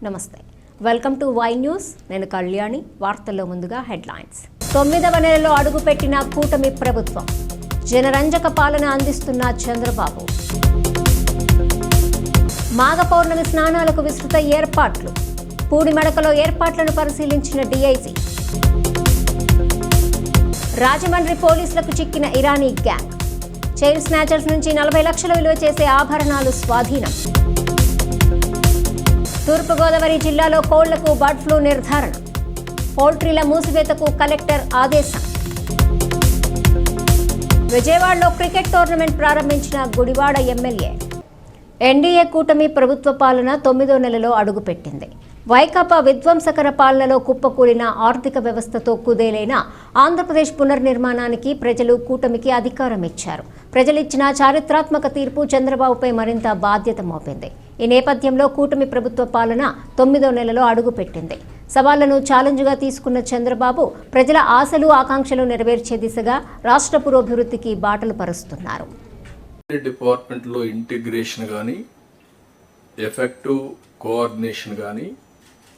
నమస్తే welcome to Y news నేను కళ్యాణి వార్తల్లో ముందుగా హెడ్లైన్స్ 9వ నెలలో అడుగుపెట్టిన కూటమి ప్రభుత్వం జనరంజక పాలన అందిస్తున్న చంద్రబాబు మాఘ పౌర్ణమి స్నానాలకు విస్తృత ఏర్పాట్లు పూడిమడకలో ఏర్పాట్లను పరిశీలించిన డీఐజీ రాజమండ్రి పోలీసులకు చిక్కిన ఇరానీ గ్యాంగ్ చైన్ స్నాచర్స్ నుంచి 40 లక్షల విలువ చేసే ఆభరణాలు స్వాధీనం తూర్పుగోదావరి జిల్లాలో కోళ్లకు బర్డ్ ఫ్లూ నిర్ధారణ పౌల్ట్రీల మూసివేతకు కలెక్టర్ ఆదేశం విజయవాడలో క్రికెట్ టోర్నమెంట్ ప్రారంభించిన గుడివాడ ఎమ్మెల్యే ఎన్డీఏ కూటమి ప్రభుత్వ పాలన 9వ నెలలో అడుగుపెట్టింది. వైకాపా విధ్వంసకర పాలనలో కుప్పకూలిన ఆర్థిక వ్యవస్థతో కుదేలైన ఆంధ్రప్రదేశ్ పునర్నిర్మాణానికి ప్రజలు కూటమికి అధికారం ఇచ్చారు. ప్రజలిచ్చిన చారిత్రాత్మక తీర్పు చంద్రబాబుపై మరింత బాధ్యత మోపింది. ఈ నేపథ్యంలో కూటమి ప్రభుత్వ పాలన 9వ నెలలో అడుగుపెట్టింది. సవాళ్లను ఛాలెంజ్గా తీసుకున్న చంద్రబాబు ప్రజల ఆశలు ఆకాంక్షలు నెరవేర్చే దిశగా రాష్ట్ర పురోభివృద్ధికి బాటలు పరుస్తున్నారు. డిపార్ట్మెంట్లో ఇంటిగ్రేషన్ కానీ ఎఫెక్టివ్ కోఆర్డినేషన్ కానీ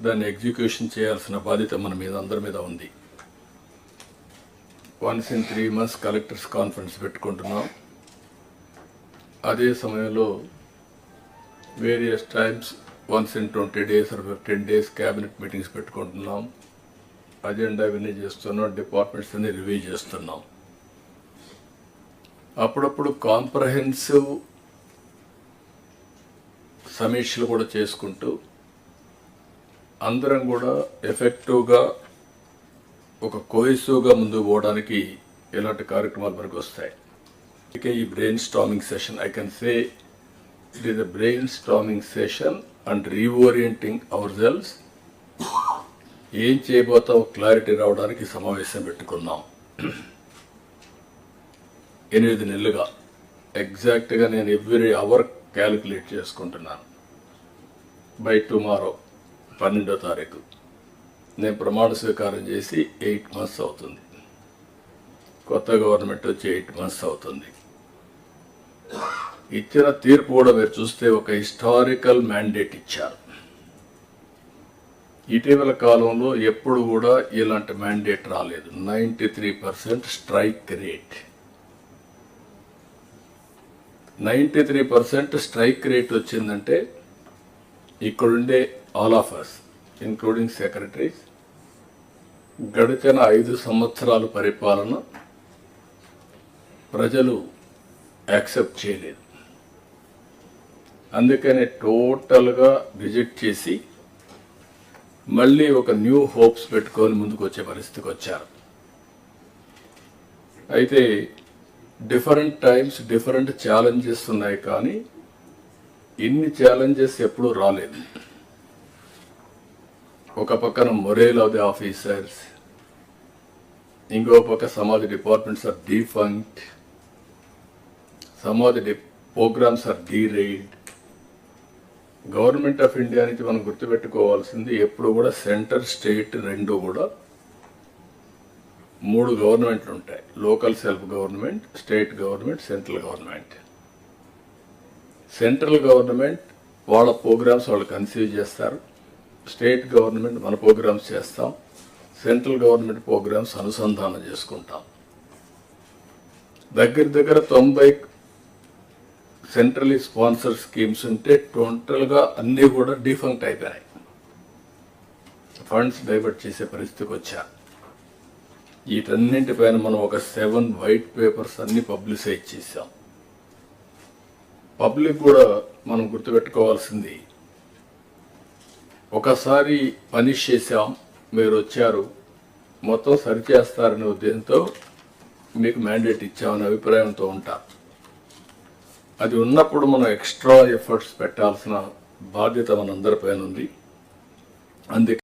దాన్ని ఎగ్జిక్యూషన్ చేయాల్సిన బాధ్యత మన మీద అందరి మీద ఉంది. Once in 3 months collectors conference పెట్టుకుంటున్నాం. అదే సమయంలో various times once in 20 days or 15 days cabinet meetings పెట్టుకుంటున్నాం. అజెండా ఇవన్నీ చేస్తున్నాం, డిపార్ట్మెంట్స్ అన్ని రివ్యూ చేస్తున్నాం. అప్పుడప్పుడు కాంప్రహెన్సివ్ సమీక్షలు కూడా చేసుకుంటూ అందరం కూడా ఎఫెక్టివ్గా ఒక కోహెసివ్గా ముందుకు పోవడానికి ఇలాంటి కార్యక్రమాలు మనకు వస్తాయి. ఈ brain storming session I can say it is a brain storming session and reorienting hour cells. ఏం చేయబోతాం క్లారిటీ రావడానికి సమావేశం పెట్టుకున్నాం. 8 నెలలుగా ఎగ్జాక్ట్గా నేను ఎవ్రీ అవర్ క్యాలిక్యులేట్ చేసుకుంటున్నాను. బై టుమారో 12వ తారీఖు నేను ప్రమాణ స్వీకారం చేసి 8 months అవుతుంది. కొత్త గవర్నమెంట్ వచ్చి 8 months అవుతుంది. ఇచ్చిన తీర్పు కూడా మీరు చూస్తే ఒక హిస్టారికల్ మ్యాండేట్ ఇచ్చారు. ఇటీవల కాలంలో ఎప్పుడు కూడా ఇలాంటి మ్యాండేట్ రాలేదు. 93% స్ట్రైక్ రేట్. 93% స్ట్రైక్ రేట్ వచ్చిందంటే ఇక్కడుండే all of us including secretaries గడిచిన 5 సంవత్సరాల పరిపాలన ప్రజలు యాక్సెప్ట్ చేయలేదు. అందుకనే టోటల్గా రిజెక్ట్ చేసి మళ్ళీ ఒక న్యూ హోప్స్ పెట్టుకొని ముందుకు వచ్చే పరిస్థితికి వచ్చారు. అయితే డిఫరెంట్ టైమ్స్ డిఫరెంట్ ఛాలెంజెస్ ఉన్నాయి, కానీ ఇన్ని ఛాలెంజెస్ ఎప్పుడూ రాలేదు. ఒక పక్కన మొరేల్ ఆఫ్ ది ఆఫీసర్స్, ఇంకో పక్క some of the departments are defunct, some of the programs are deride. Government of India నుంచి మనం గుర్తుపెట్టుకోవాల్సింది ఎప్పుడు కూడా సెంటర్ స్టేట్ రెండు కూడా 3 గవర్నమెంట్లు ఉంటాయి. Local self government, state government, central government. Central government వాళ్ళ ప్రోగ్రామ్స్ వాళ్ళు కన్సీవ్ చేస్తారు. స్టేట్ గవర్నమెంట్ మన ప్రోగ్రామ్స్ చేస్తాం. సెంట్రల్ గవర్నమెంట్ ప్రోగ్రామ్స్ అనుసంధానం చేసుకుంటాం. దగ్గర 90 సెంట్రలీ స్పాన్సర్ స్కీమ్స్ ఉంటే టోటల్గా అన్నీ కూడా డిఫంక్ట్ అయిపోయినాయి. ఫండ్స్ డైవర్ట్ చేసే పరిస్థితికి వచ్చారు. వీటన్నింటిపైన మనం ఒక 7 వైట్ పేపర్స్ అన్ని పబ్లిసైజ్ చేశాం. పబ్లిక్ కూడా మనం గుర్తుపెట్టుకోవాల్సింది, ఒకసారి పనిష్ చేశాం, మీరు వచ్చారు, మొత్తం సరిచేస్తారనే ఉద్దేశంతో మీకు మ్యాండేట్ ఇచ్చామనే అభిప్రాయంతో ఉంటారు. అది ఉన్నప్పుడు మనం ఎక్స్ట్రా ఎఫర్ట్స్ పెట్టాల్సిన బాధ్యత మనందరిపైన ఉంది. అందుకే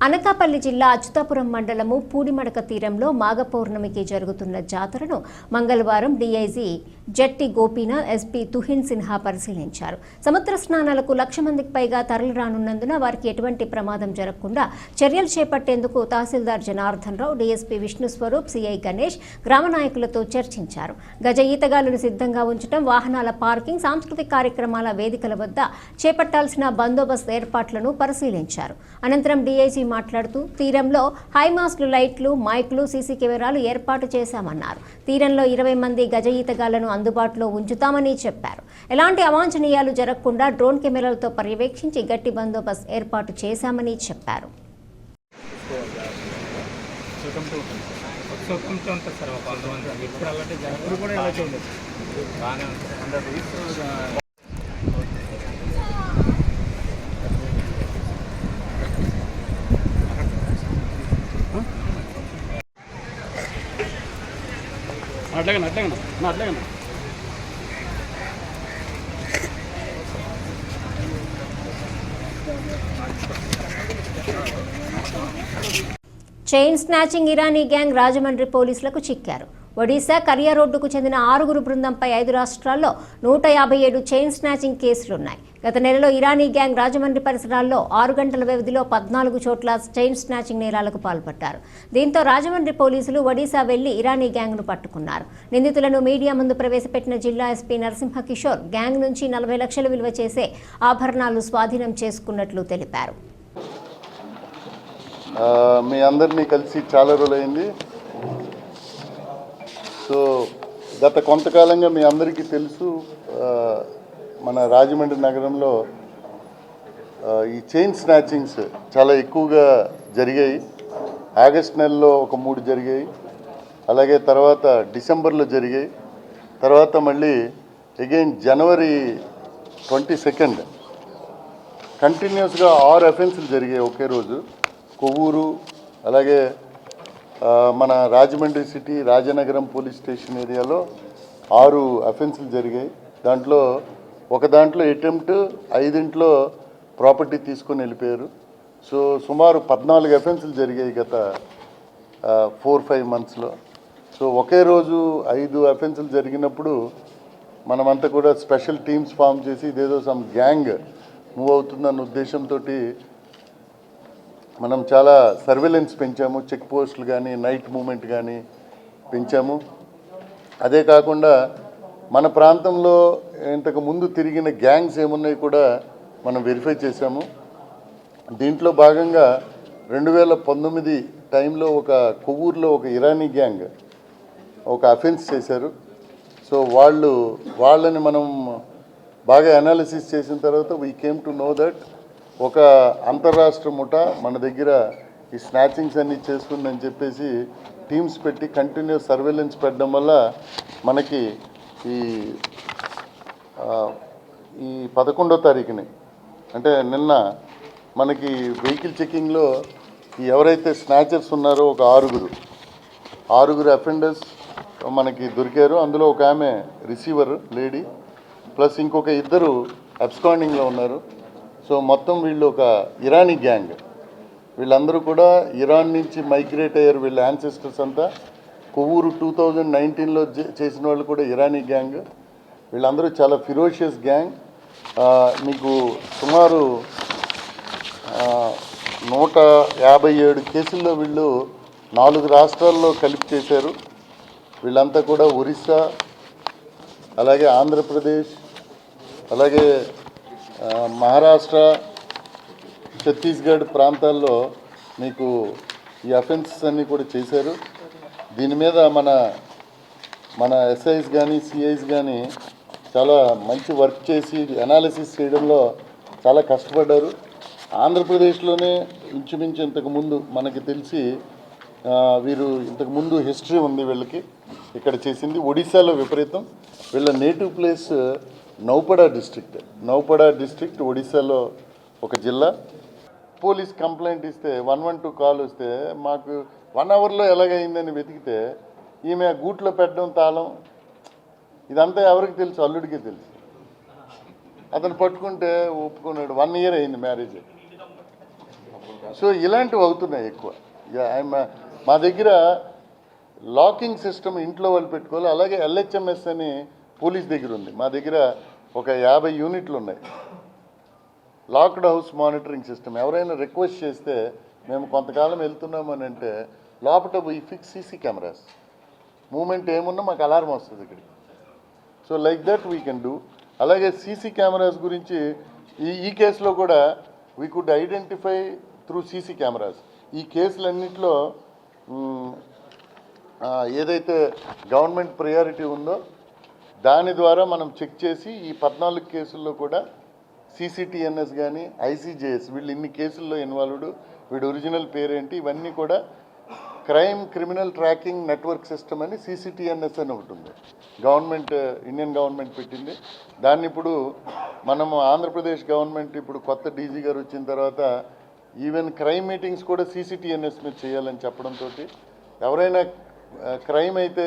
అనకాపల్లి జిల్లా అచ్యుతాపురం మండలము పూడిమడక తీరంలో మాఘ పౌర్ణమికి జరుగుతున్న జాతరను మంగళవారం డీఐజీ జట్టి గోపీనాథ్, ఎస్పీ తుహిన్ సిన్హా పరిశీలించారు. సముద్ర స్నానాలకు 1,00,000 మందికి పైగా తరలిరానున్నందున వారికి ఎటువంటి ప్రమాదం జరగకుండా చర్యలు చేపట్టేందుకు తహసీల్దార్ జనార్దన్ రావు, డీఎస్పీ విష్ణు స్వరూప్, సిఐ గణేష్ గ్రామ నాయకులతో చర్చించారు. గజ ఈతగాళ్లను సిద్ధంగా ఉంచడం, వాహనాల పార్కింగ్, సాంస్కృతిక కార్యక్రమాల వేదికల వద్ద చేపట్టాల్సిన బందోబస్తు ఏర్పాట్లను పరిశీలించారు. అనంతరం డీఐజీ మాట్లాడుతూ తీరంలో హైమాస్ట్లు, లైట్లు, మైక్లు, సీసీ కెమెరాలు ఏర్పాటు చేశామన్నారు. తీరంలో 20 మంది గజ ఈతగాళ్లను అందుబాటులో ఉంచుతామని చెప్పారు. ఎలాంటి అవాంఛనీయాలు జరగకుండా డ్రోన్ కెమెరాలతో పర్యవేక్షించి గట్టి బందోబస్తు ఏర్పాటు చేశామని చెప్పారు. అట్లాగన్నా chain snatching Irani gang Rajahmundry పోలీసులకు చిక్కారు. ఒడిశా కరియా రోడ్డుకు చెందిన 6 బృందంపై 5 రాష్ట్రాల్లో 157 చైన్ స్నాచింగ్ కేసులున్నాయి. గత నెలలో ఇరానీ గ్యాంగ్ రాజమండ్రి పరిసరాల్లో 6 గంటల వ్యవధిలో 14 చోట్ల చైన్ స్నాచింగ్ నేరాలకు పాల్పడ్డారు. దీంతో రాజమండ్రి పోలీసులు ఒడిశా వెళ్లి ఇరానీ గ్యాంగ్ను పట్టుకున్నారు. నిందితులను మీడియా ముందు ప్రవేశపెట్టిన జిల్లా ఎస్పీ నరసింహ కిషోర్ గ్యాంగ్ నుంచి 40 లక్షలు విలువ చేసే ఆభరణాలు స్వాధీనం చేసుకున్నట్లు తెలిపారు. మీ అందరినీ కలిసి చాలా రోజులైంది. సో గత కొంతకాలంగా మీ అందరికీ తెలుసు, మన రాజమండ్రి నగరంలో ఈ చైన్ స్నాచింగ్స్ చాలా ఎక్కువగా జరిగాయి. ఆగస్ట్ నెలలో ఒక 3 జరిగాయి, అలాగే తర్వాత డిసెంబర్లో జరిగాయి, తర్వాత మళ్ళీ అగైన్ జనవరి 22 కంటిన్యూస్గా 6 అఫెన్సులు జరిగాయి ఒకే రోజు. కొవ్వూరు, అలాగే మన Rajahmundry city Rajanagaram police station ఏరియాలో 6 అఫెన్సులు జరిగాయి. దాంట్లో ఒక దాంట్లో అటెంప్ట్, 5 ప్రాపర్టీ తీసుకొని వెళ్ళిపోయారు. సో సుమారు 14 అఫెన్సులు జరిగాయి గత 4-5 మంత్స్లో. సో ఒకే రోజు 5 అఫెన్సులు జరిగినప్పుడు మనమంతా కూడా స్పెషల్ టీమ్స్ ఫామ్ చేసి ఇదేదో సమ్ గ్యాంగ్ మూవ్ అవుతుందన్న ఉద్దేశంతో మనం చాలా సర్వేలెన్స్ పెంచాము. చెక్ పోస్టులు కానీ, నైట్ మూమెంట్ కానీ పెంచాము. అదే కాకుండా మన ప్రాంతంలో ఇంతకు ముందు తిరిగిన గ్యాంగ్స్ ఏమున్నాయి కూడా మనం వెరిఫై చేశాము. దీంట్లో భాగంగా 2019 టైంలో ఒక కొవ్వూరులో ఒక ఇరానీ గ్యాంగ్ ఒక అఫెన్స్ చేశారు. సో వాళ్ళని మనం బాగా అనాలిసిస్ చేసిన తర్వాత we came to know that ఒక అంతర్రాష్ట్ర ముఠా మన దగ్గర ఈ స్నాచింగ్స్ అన్నీ చేస్తుందని చెప్పేసి టీమ్స్ పెట్టి కంటిన్యూస్ సర్వేలెన్స్ పెట్టడం వల్ల మనకి ఈ 11వ తారీఖుని అంటే నిన్న మనకి వెహికల్ చెకింగ్లో ఎవరైతే స్నాచర్స్ ఉన్నారో ఒక 6 అఫెండర్స్ మనకి దొరికారు. అందులో ఒక ఆమె రిసీవర్ లేడీ, ప్లస్ ఇంకొక 2 అబ్స్కాండింగ్లో ఉన్నారు. సో మొత్తం వీళ్ళు ఒక ఇరానీ గ్యాంగ్. వీళ్ళందరూ కూడా ఇరాన్ నుంచి మైగ్రేట్ అయ్యారు. వీళ్ళ యాన్సెస్టర్స్ అంతా కొవ్వూరు 2019లో చేసిన వాళ్ళు కూడా ఇరానీ గ్యాంగ్. వీళ్ళందరూ చాలా ఫిరోషియస్ గ్యాంగ్. మీకు సుమారు 157 కేసుల్లో వీళ్ళు 4 రాష్ట్రాల్లో కలిపి చేశారు. వీళ్ళంతా కూడా ఒరిస్సా, అలాగే ఆంధ్రప్రదేశ్, అలాగే మహారాష్ట్ర, ఛత్తీస్గఢ్ ప్రాంతాల్లో మీకు ఈ అఫెన్సెస్ అన్నీ కూడా చేశారు. దీని మీద మన ఎస్ఐస్ కానీ, సిఐస్ కానీ చాలా మంచి వర్క్ చేసి అనాలిసిస్ చేయడంలో చాలా కష్టపడ్డారు. ఆంధ్రప్రదేశ్లోనే ఇంచుమించు ఇంతకుముందు మనకి తెలిసి వీరు ఇంతకుముందు హిస్టరీ ఉంది వీళ్ళకి ఇక్కడ చేసింది. ఒడిశాలో విపరీతం. వీళ్ళ నేటివ్ ప్లేస్ నౌపడా డిస్ట్రిక్ట్ ఒడిశాలో ఒక జిల్లా. పోలీస్ కంప్లైంట్ ఇస్తే 112 కాల్ వస్తే మాకు 1 అవర్లో ఎలాగైందని వెతికితే ఈమె గూట్లో పెట్టడం, తాళం, ఇదంతా ఎవరికి తెలుసు? అల్లుడికి తెలుసు. అతను పట్టుకుంటే ఒప్పుకున్నాడు. 1 ఇయర్ అయింది మ్యారేజ్. సో ఇలాంటివి అవుతున్నాయి ఎక్కువ. మా దగ్గర లాకింగ్ సిస్టమ్ ఇంట్లో వాళ్ళు పెట్టుకోవాలి. అలాగే LHMS అని పోలీస్ దగ్గర ఉంది. మా దగ్గర ఒక 50 యూనిట్లు ఉన్నాయి. Locked house monitoring system. ఎవరైనా రిక్వెస్ట్ చేస్తే మేము కొంతకాలం వెళ్తున్నామని అంటే లోపల we fix CC cameras. Moment ఏమున్నా మాకు అలారం వస్తుంది ఇక్కడికి. So like that we can do. అలాగే సీసీ కెమెరాస్ గురించి ఈ కేసులో కూడా we could identify through CC cameras. ఈ కేసులన్నింటిలో ఏదైతే గవర్నమెంట్ ప్రయారిటీ ఉందో దాని ద్వారా మనం చెక్ చేసి ఈ 14 కేసుల్లో కూడా CCTNS కానీ ICJS వీళ్ళు ఇన్ని కేసుల్లో ఇన్వాల్వ్డ్, వీడి ఒరిజినల్ పేరేంటి, ఇవన్నీ కూడా క్రిమినల్ ట్రాకింగ్ నెట్వర్క్ సిస్టమ్ అని CCTNS అని ఒకటి ఉంది. ఇండియన్ గవర్నమెంట్ పెట్టింది. దాన్ని ఇప్పుడు మనము ఆంధ్రప్రదేశ్ గవర్నమెంట్ ఇప్పుడు కొత్త DG గారు వచ్చిన తర్వాత ఈవెన్ క్రైమ్ మీటింగ్స్ కూడా CCTNS మీద చేయాలని చెప్పడంతో ఎవరైనా క్రైమ్ అయితే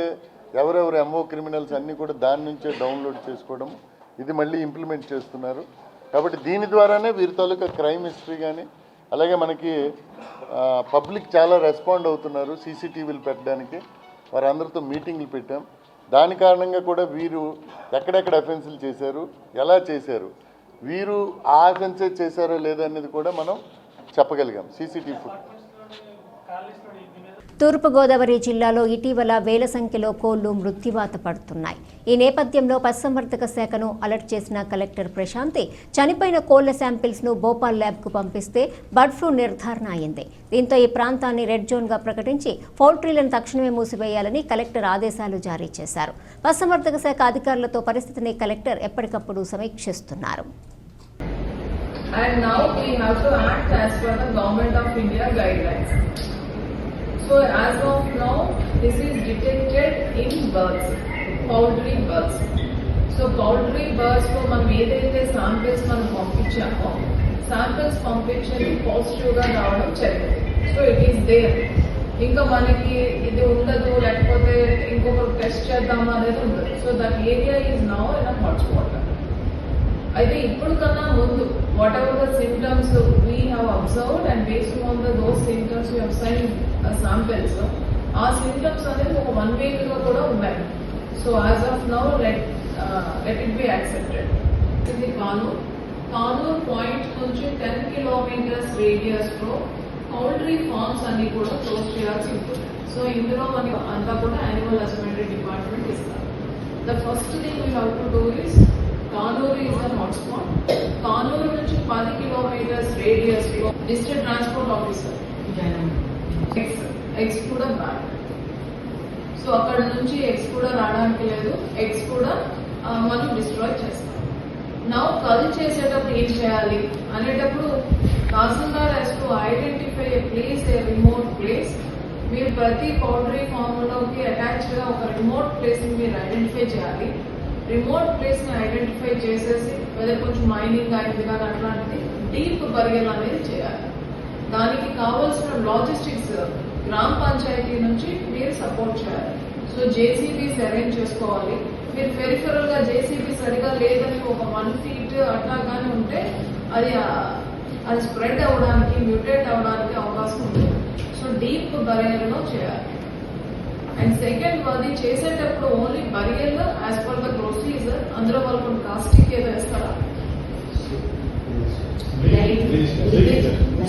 ఎవరెవరు MO క్రిమినల్స్ అన్నీ కూడా దాని నుంచే డౌన్లోడ్ చేసుకోవడం ఇది మళ్ళీ ఇంప్లిమెంట్ చేస్తున్నారు. కాబట్టి దీని ద్వారానే వీరి తాలూకా క్రైమ్ హిస్టరీ కానీ అలాగే మనకి పబ్లిక్ చాలా రెస్పాండ్ అవుతున్నారు CCTVలు పెట్టడానికి. వారందరితో మీటింగ్లు పెట్టాం. దాని కారణంగా కూడా వీరు ఎక్కడెక్కడ అఫెన్సులు చేశారు, ఎలా చేశారు, వీరు ఆ అఫెన్సే చేశారో లేదనేది కూడా మనం చెప్పగలిగాం CCTV ఫుటేజ్. తూర్పుగోదావరి జిల్లాలో ఇటీవల వేల సంఖ్యలో కోళ్లు మృత్యువాత పడుతున్నాయి. ఈ నేపథ్యంలో పశుసంవర్ధక శాఖను అలర్ట్ చేసిన కలెక్టర్ ప్రశాంతి చనిపోయిన కోళ్ల శాంపిల్స్ను భోపాల్ ల్యాబ్కు పంపిస్తే బర్డ్ ఫ్లూ నిర్ధారణ అయింది. దీంతో ఈ ప్రాంతాన్ని రెడ్ జోన్గా ప్రకటించి పౌల్ట్రీలను తక్షణమే మూసివేయాలని కలెక్టర్ ఆదేశాలు జారీ చేశారు. పశుసంవర్ధక శాఖ అధికారులతో పరిస్థితిని కలెక్టర్ ఎప్పటికప్పుడు సమీక్షిస్తున్నారు. And now we have to act as per the Government of India guidelines. So as of now, this is detected in birds, poultry birds. So poultry birds को మనం ఏదైతే samples మనం పంపించామో samples పంపించేది పాజిటివ్ గా రావడం జరిగింది. So it is there. ఇంకా మనకి ఇది ఉండదు లేకపోతే ఇంకొక టెస్ట్ చేద్దామా అనేది ఉండదు. So that area is now in a hotspot. అయితే ఇప్పుడు కన్నా ముందు what ever the symptoms we have observed and based on those symptoms we have send samples. ఆ సిమ్టమ్స్ అనేది ఒక 1 week గా కూడా ఉన్నాయి. So as of now let it be accepted. ఇది కానూర్ పాయింట్ నుంచి 10 kilometers రేడియస్ లో పౌల్ట్రీ ఫార్మ్స్ అన్ని కూడా క్లోజ్ చేయాల్సి ఉంటుంది. సో ఇందులో మనకి అంతా కూడా యానిమల్ హస్బెండరీ డిపార్ట్మెంట్ ఇస్తారు. The first thing we have to do is Kanuru is the hotspot. Kanuru నుంచి 10 kilometers రేడియస్ లో డిస్ట్రిక్ట్ ట్రాన్స్పోర్ట్ ఆఫీసర్ ఎక్స్ కూడా బ్యాక్. సో అక్కడ నుంచి ఎక్స్ కూడా రావడానికి లేదు. ఎక్స్ కూడా మనం డిస్ట్రాయ్ చేస్తాం. నా కల్ చేసేటప్పుడు ఏం చేయాలి అనేటప్పుడు tahsildar has to identify a place, a remote place. మీరు ప్రతి పౌల్ట్రీ ఫార్మ్ లోకి అటాచ్ గా ఒక రిమోట్ ప్లేస్ ని మీరు ఐడెంటిఫై చేయాలి. రిమోట్ ప్లేస్ ని ఐడెంటిఫై చేసేసి వెదర్ కొంచెం మైనింగ్ అయింది కానీ అట్లాంటిది డీప్ బరియల్ అనేది చేయాలి. దానికి కావాల్సిన లాజిస్టిక్స్ గ్రామ పంచాయతీ నుంచి మీరు సపోర్ట్ చేయాలి. సో JCBs అరేంజ్ చేసుకోవాలి. మీరు పెరిఫెరల్ గా JCB సరిగా లేదని ఒక 1 feet అట్లా కానీ ఉంటే అది స్ప్రెడ్ అవ్వడానికి, మ్యూటేట్ అవ్వడానికి అవకాశం ఉంటుంది. సో డీప్ బరియల్లో చేయాలి. అండ్ సెకండ్ అది చేసేటప్పుడు only burial as per the procedure. అందులో వాళ్ళు కాస్టిక్ ఏదో వేస్తారా?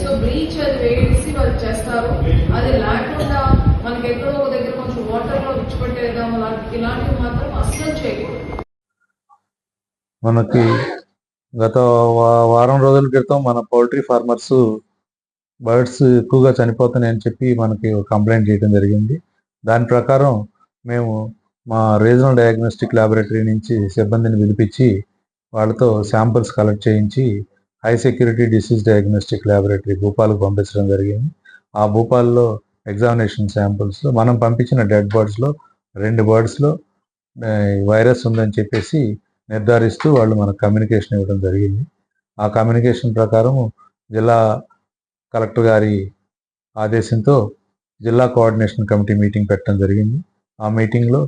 సో బ్లీచ్ అది వేసి వాళ్ళు చేస్తారు. అది లేకుండా మనకి ఎక్కడో ఒక దగ్గర కొంచెం వాటర్ లో విడిచిపెట్టేద్దాం ఇలాంటివి మాత్రం అస్సలు చేయకూడదు. మనకి గత వారం రోజుల క్రితం మన పౌల్ట్రీ ఫార్మర్స్ బర్డ్స్ ఎక్కువగా చనిపోతున్నాయని చెప్పి మనకి కంప్లైంట్ చేయడం జరిగింది. దాని ప్రకారం మేము మా రీజనల్ డయాగ్నోస్టిక్ ల్యాబొరేటరీ నుంచి సిబ్బందిని పిలిపించి వాళ్ళతో శాంపిల్స్ కలెక్ట్ చేయించి high security disease diagnostic laboratory భూపాల్కి పంపించడం జరిగింది. ఆ భూపాల్లో ఎగ్జామినేషన్ శాంపిల్స్లో మనం పంపించిన డెడ్ బర్డ్స్లో 2 బర్డ్స్లో వైరస్ ఉందని చెప్పేసి నిర్ధారిస్తూ వాళ్ళు మనకు కమ్యూనికేషన్ ఇవ్వడం జరిగింది. ఆ కమ్యూనికేషన్ ప్రకారం జిల్లా కలెక్టర్ గారి ఆదేశంతో జిల్లా కోఆర్డినేషన్ కమిటీ మీటింగ్ పెట్టడం జరిగింది. ఆ మీటింగ్లో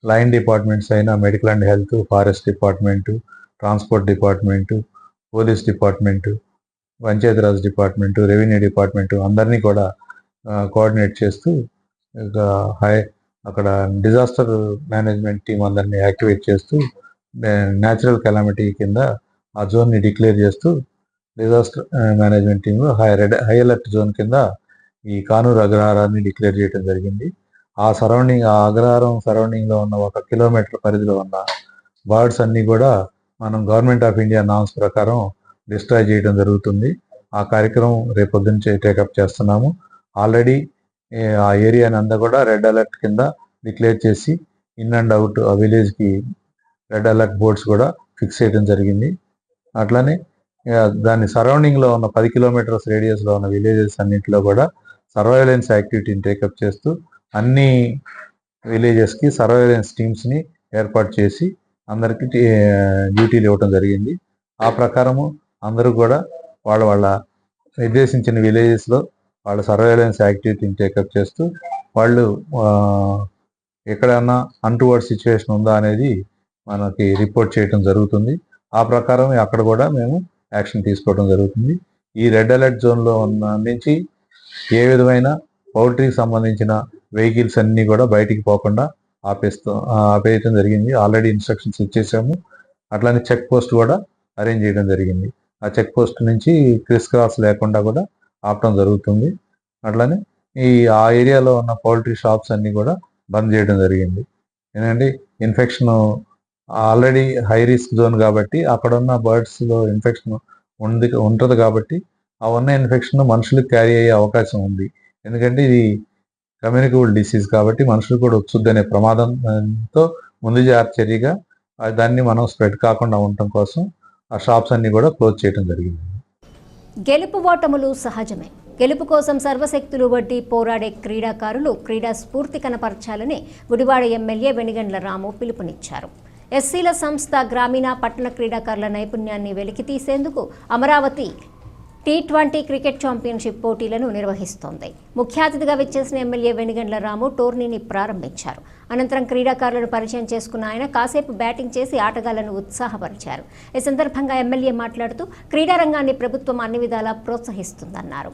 లైన్ డిపార్ట్మెంట్స్ అయిన medical and health, forest department, transport department, police department, Panchayati Raj department, revenue department అందరినీ కూడా కోఆర్డినేట్ చేస్తూ అక్కడ డిజాస్టర్ మేనేజ్మెంట్ టీం అందరినీ యాక్టివేట్ చేస్తూ న్యాచురల్ కెలామిటీ కింద ఆ జోన్ని డిక్లేర్ చేస్తూ disaster management team high alert zone కింద ఈ కానూరు అగ్రహారాన్ని డిక్లేర్ చేయడం జరిగింది. ఆ అగ్రహారం సరౌండింగ్లో ఉన్న 1 కిలోమీటర్ పరిధిలో ఉన్న బర్డ్స్ అన్నీ కూడా మనం గవర్నమెంట్ ఆఫ్ ఇండియా నామ్స్ ప్రకారం డిస్ట్రాయ్ చేయడం జరుగుతుంది. ఆ కార్యక్రమం రేపొద్దున టేకప్ చేస్తున్నాము. ఆల్రెడీ ఆ ఏరియాని అంతా కూడా రెడ్ అలర్ట్ కింద డిక్లేర్ చేసి ఇన్ అండ్ అవుట్ ఆ విలేజ్కి రెడ్ అలర్ట్ బోర్డ్స్ కూడా ఫిక్స్ చేయడం జరిగింది. అట్లానే దాని సరౌండింగ్లో ఉన్న 10 కిలోమీటర్స్ రేడియస్లో ఉన్న విలేజెస్ అన్నింటిలో కూడా సర్వైలెన్స్ యాక్టివిటీని టేకప్ చేస్తూ అన్ని విలేజెస్కి సర్వైలెన్స్ టీమ్స్ని ఏర్పాటు చేసి అందరికీ డ్యూటీలు ఇవ్వడం జరిగింది. ఆ ప్రకారము అందరూ కూడా వాళ్ళ నిర్దేశించిన విలేజెస్లో వాళ్ళ సర్వైలెన్స్ యాక్టివిటీని టేకప్ చేస్తూ వాళ్ళు ఎక్కడైనా అన్టువర్డ్ సిచ్యువేషన్ ఉందా అనేది మనకి రిపోర్ట్ చేయడం జరుగుతుంది. ఆ ప్రకారం అక్కడ కూడా మేము యాక్షన్ తీసుకోవడం జరుగుతుంది. ఈ రెడ్ అలర్ట్ జోన్లో ఉన్న నుంచి ఏ విధమైన పౌల్ట్రీకి సంబంధించిన వెహికల్స్ అన్నీ కూడా బయటికి పోకుండా ఆపేయటం జరిగింది. ఆల్రెడీ ఇన్స్ట్రక్షన్స్ ఇచ్చేసాము. అట్లానే చెక్ పోస్ట్ కూడా అరేంజ్ చేయడం జరిగింది. ఆ చెక్ పోస్ట్ నుంచి క్రిస్ క్రాస్ లేకుండా కూడా ఆపటం జరుగుతుంది. అట్లానే ఆ ఏరియాలో ఉన్న పౌల్ట్రీ షాప్స్ అన్నీ కూడా బంద్ చేయడం జరిగింది. ఎందుకంటే infection already high risk zone కాబట్టి అక్కడ ఉన్న బర్డ్స్లో ఇన్ఫెక్షన్ ఉంటుంది కాబట్టి ఆ ఉన్న ఇన్ఫెక్షన్ మనుషులకు క్యారీ అయ్యే అవకాశం ఉంది. ఎందుకంటే ఇది కమ్యూనికబుల్ డిసీజ్ కాబట్టి మనుషులు కూడా వచ్చుద్ది అనే ప్రమాదంతో ముందు చర్యగా దాన్ని మనం స్ప్రెడ్ కాకుండా ఉండటం కోసం ఆ షాప్స్ అన్ని కూడా క్లోజ్ చేయడం జరిగింది. గెలుపు ఓటములు సహజమే. గెలుపు కోసం సర్వశక్తులు వడ్డీ పోరాడే క్రీడాకారులు క్రీడా స్ఫూర్తి కనపరచాలని గుడివాడ ఎమ్మెల్యే వెనిగండ్ల రాము పిలుపునిచ్చారు. ఎస్సీల సంస్థ గ్రామీణ పట్టణ క్రీడాకారుల నైపుణ్యాన్ని వెలికితీసేందుకు అమరావతి T20 క్రికెట్ ఛాంపియన్షిప్ పోటీలను నిర్వహిస్తోంది. ముఖ్య అతిథిగా విచ్చేసిన ఎమ్మెల్యే వెనిగండ్ల రాము టోర్నీని ప్రారంభించారు. అనంతరం క్రీడాకారులను పరిచయం చేసుకున్న ఆయన కాసేపు బ్యాటింగ్ చేసి ఆటగాళ్లను ఉత్సాహపరిచారు. ఈ సందర్భంగా ఎమ్మెల్యే మాట్లాడుతూ క్రీడారంగాన్ని ప్రభుత్వం అన్ని విధాలా ప్రోత్సహిస్తుందన్నారు.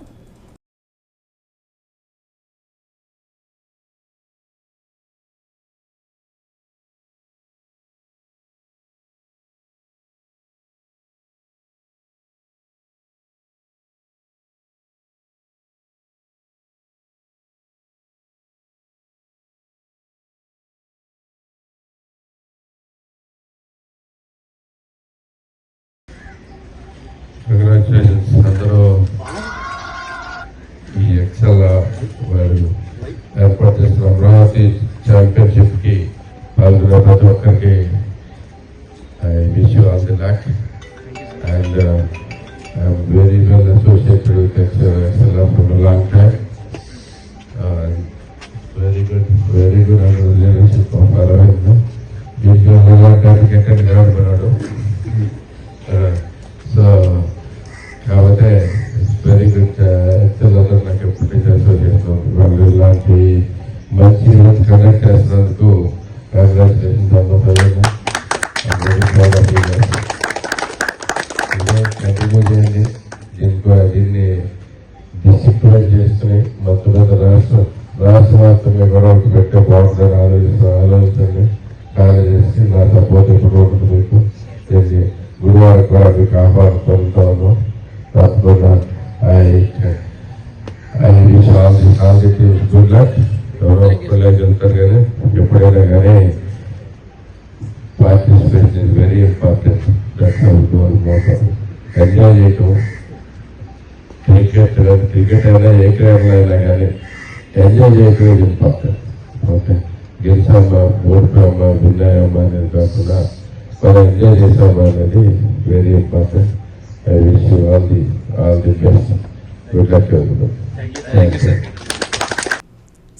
కంగ్రాచులేషన్స్. అందరూ ఈ ఎక్సెల్ వారు ఏర్పాటు చేసిన అమరావతి ఛాంపియన్షిప్కి పాల్గొన్న ప్రతి ఒక్కరికి I wish you all the luck and I'm very well associated with Excel for long time. Very good under leadership of Arvind. Cricket ground बनाడు. సో కాబట్టి వెరీ గుడ్. ఎక్సెల్ నాకు ఎప్పటి అసోసియేషన్ వాళ్ళు ఇలాంటి మంచి ఈవెంట్ కండక్ట్ చేసినందుకు కంగ్రాచులేషన్స్ అందరూ. Continue చేయండి. దీన్ని డిసిప్లైన్ చేసుకుని మా తర్వాత రాష్ట్ర వ్యాప్తంగా గొడవకు పెట్టే బాగుంటుందని ఆలోచించండి. కార్య చేసి నా సపోర్ట్ ఎప్పుడు ఉంటుంది మీకు. చేసి గురువారం కూడా మీకు ఆహ్వానం పొందుతాను. తప్పకుండా I wish all the teams good luck. ఎవరో ఒక్కలేజ్ వెళ్తారు కానీ ఎప్పుడైనా కానీ participation is very important. That's how goal motor. Enjoy చేయటం క్రికెట్ అయినా ఏ క్రీడలు అయినా కానీ ఎంజాయ్ చేయటం ఇది ఇంపార్టెంట్. ఓకే, గెలిచామా ఓడిపోయామా విన్నాయమ్మా అనేది కాకుండా మనం ఎంజాయ్ చేసామా అనేది very important. I wish you all the best. Good luck everybody. Thank you.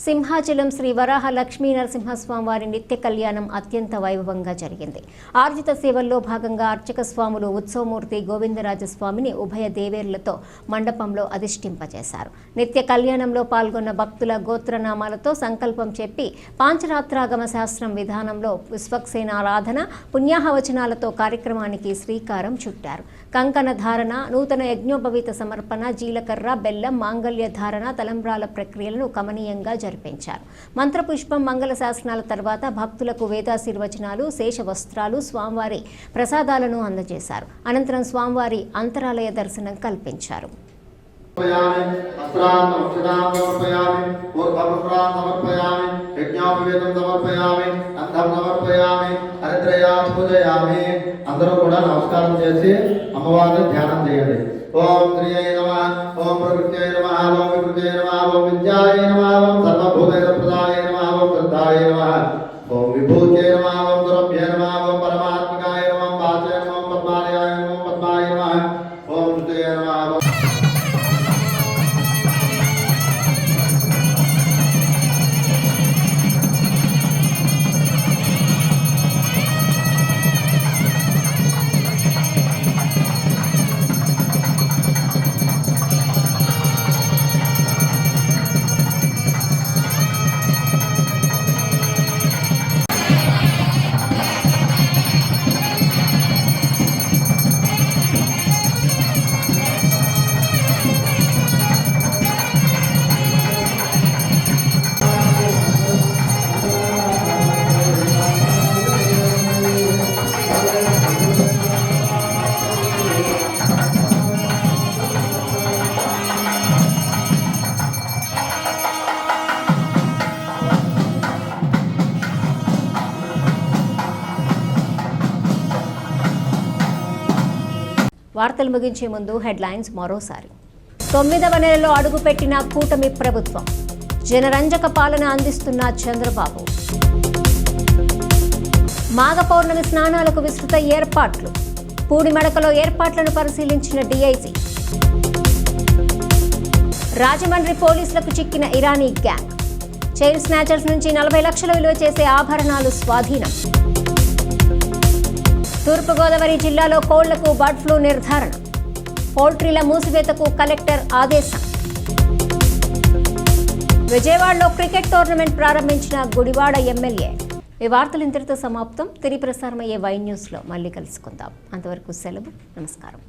Simhachalam Shri Varaha Lakshmi Narasimhaswamy వారి నిత్య కళ్యాణం అత్యంత వైభవంగా జరిగింది. ఆర్జిత సేవల్లో భాగంగా అర్చక స్వాములు ఉత్సవమూర్తి గోవిందరాజస్వామిని ఉభయ దేవేర్లతో మండపంలో అధిష్ఠింపజేశారు. నిత్య కళ్యాణంలో పాల్గొన్న భక్తుల గోత్రనామాలతో సంకల్పం చెప్పి పాంచరాత్రాగమ శాస్త్రం విధానంలో విశ్వక్సేనారాధన పుణ్యాహవచనాలతో కార్యక్రమానికి శ్రీకారం చుట్టారు. కంకణ ధారణ, నూతన యజ్ఞోపవీత సమర్పణ, జీలకర్ర, బెల్లం, మాంగళ్య ధారణ, తలంబ్రాల ప్రక్రియలను కమనీయంగా జరిగారు. జరిపించారు. మంత్రపుష్పం, మంగళ శాసనాల తర్వాత భక్తులకు వేదాశీర్వచనాలు, శేష వస్త్రాలు, స్వామివారి ప్రసాదాలను అందజేశారు. అనంతరం స్వామివారి అంతరాలయ దర్శనం కల్పించారు. అందరూ కూడా నమస్కారం చేసి అమ్మవారిని ధ్యానం చేయండి. ఓం శ్రీయై నమః, ఓం ప్రకృత్యై నమః, ఓం వికృత్యై నమః, ఓం విద్యాయై నమః, ఓం సర్వభూతైరప్రదాయై నమః, ఓం శ్రద్ధాయై నమః, ఓం విభూత్యై నమః, ఓం దురభ్యై నమః, ఓం పరమాత్మకాయ నమః, ఓం వాచాయ నమః, ఓం పద్మాలయాయ నమః, ఓం పద్మాయ నమః, ఓం శృతయే నమః. వార్తలు ముగించే ముందు హెడ్లైన్స్ మరోసారి. 9వ నెలలో అడుగుపెట్టిన కూటమి ప్రభుత్వం, జనరంజక పాలన అందిస్తున్న చంద్రబాబు. మాఘ పౌర్ణమి స్నానాలకు విస్తృత ఏర్పాట్లు, పూడిమడకలో ఏర్పాట్లను పరిశీలించిన డీఐజీ. రాజమండ్రి పోలీసులకు చిక్కిన ఇరానీ గ్యాంగ్, చైల్డ్ స్నాచర్స్ నుంచి 40 లక్షల విలువ చేసే ఆభరణాలు స్వాధీనం. తూర్పుగోదావరి జిల్లాలో కోళ్లకు బర్డ్ ఫ్లూ నిర్ధారణ, పౌల్ట్రీల మూసివేతకు కలెక్టర్ ఆదేశం. విజయవాడలో క్రికెట్ టోర్నమెంట్ ప్రారంభించిన గుడివాడ ఎమ్మెల్యే. ఈ వార్తలు ఇంతటితో సమాప్తం. తిరిగి ప్రసారమయ్యే వై న్యూస్లో మళ్ళీ కలుసుకుందాం. అంతవరకు సెలవు. నమస్కారం.